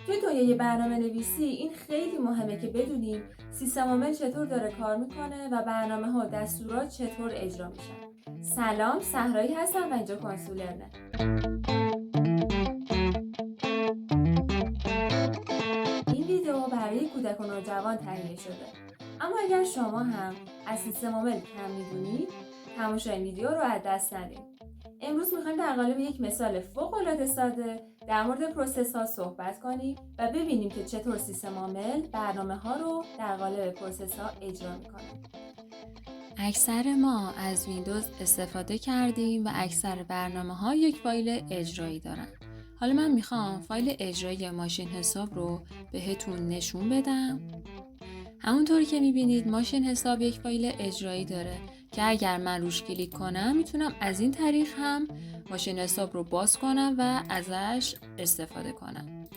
توی دنیای برنامه نویسی این خیلی مهمه که بدونیم سیستم عامل چطور داره کار میکنه و برنامه ها و دستورات چطور اجرا میشن. سلام، صحرایی هستم و اینجا کنسولرنه. این ویدیو برای کودک و نوجوان تهیه شده، اما اگر شما هم از سیستم عامل کم میدونید تماشای این ویدیو رو از دست ندید. امروز میخوایم در قالب یک مثال فوق‌العاده ساده در مورد پروسس ها صحبت کنیم و ببینیم که چطور سیستم عامل برنامه ها رو در قالب پروسس ها اجرا میکنه. اکثر ما از ویندوز استفاده کردیم و اکثر برنامه ها یک فایل اجرایی دارن. حالا من میخوام فایل اجرایی ماشین حساب رو بهتون نشون بدم. همونطوری که میبینید ماشین حساب یک فایل اجرایی داره که اگر من روش کلیک کنم میتونم از این طریق هم ماشین حساب رو باز کنم و ازش استفاده کنم.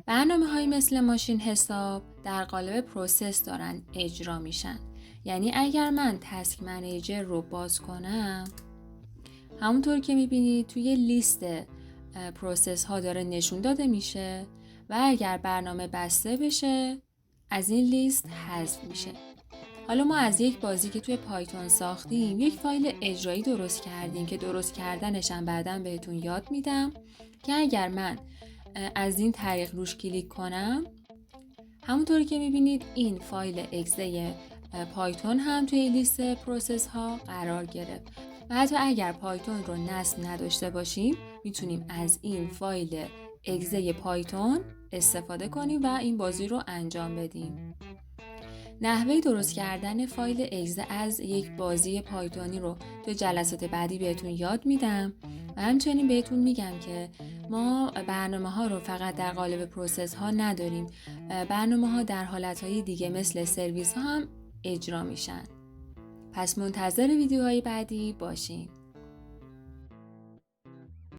برنامه هایی مثل ماشین حساب در قالب پروسس دارن اجرا میشن. یعنی اگر من تسک منیجر رو باز کنم، همونطور که میبینید توی لیست پروسس ها داره نشون داده میشه و اگر برنامه بسته بشه از این لیست حذف میشه. حالا ما از یک بازی که توی پایتون ساختیم یک فایل اجرایی درست کردیم که درست کردنش هم بعداً بهتون یاد میدم که اگر من از این طریق روش کلیک کنم، همونطوری که میبینید این فایل اگزه پایتون هم توی لیست پروسس ها قرار گرفت و حتی اگر پایتون رو نصب نداشته باشیم میتونیم از این فایل اگزه پایتون استفاده کنیم و این بازی رو انجام بدیم. نحوه درست کردن فایل اگزه از یک بازی پایتونی رو تو جلسات بعدی بهتون یاد میدم و همچنین بهتون میگم که ما برنامه ها رو فقط در قالب پروسس ها نداریم، برنامه ها در حالت های دیگه مثل سرویس ها هم اجرا میشن. پس منتظر ویدیوهای بعدی باشین.